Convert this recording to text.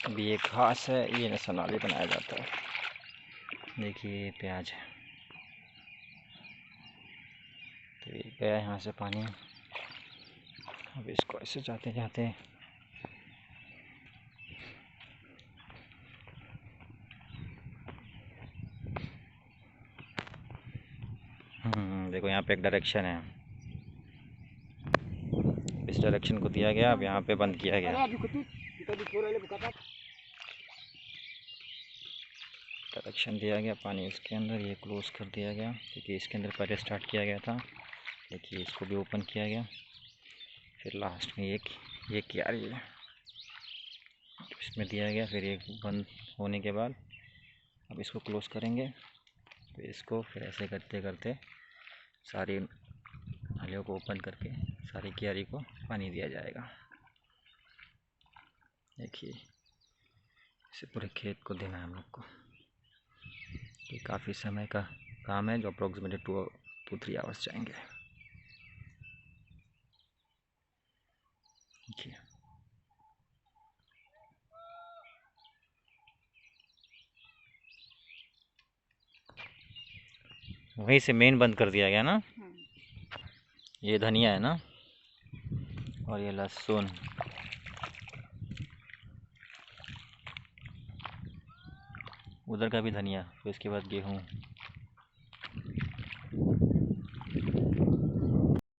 अभी ये घास है, ये नसनाली बनाया जाता है। देखिए प्याज है, तो ये गया यहाँ से पानी। अब इसको ऐसे जाते जाते देखो यहाँ पे एक डायरेक्शन है, इस डायरेक्शन को दिया गया, अब यहाँ पे बंद किया गया। डायरेक्शन दिया गया, पानी इसके अंदर, ये क्लोज कर दिया गया क्योंकि इसके अंदर पहले स्टार्ट किया गया था। देखिए इसको भी ओपन किया गया, फिर लास्ट में ये क्यारी है इसमें दिया गया, फिर ये बंद होने के बाद अब इसको क्लोज करेंगे। तो इसको फिर ऐसे करते करते सारी नालियों को ओपन करके सारी क्यारी को पानी दिया जाएगा। देखिए इसे पूरे खेत को देना है हम लोग को। ये काफ़ी समय का काम है जो अप्रोक्सीमेटली 2-3 आवर्स जाएंगे। देखिए वहीं से मेन बंद कर दिया गया ना। ये धनिया है ना, और ये लहसुन, उधर का भी धनिया, फिर इसके बाद गेहूँ।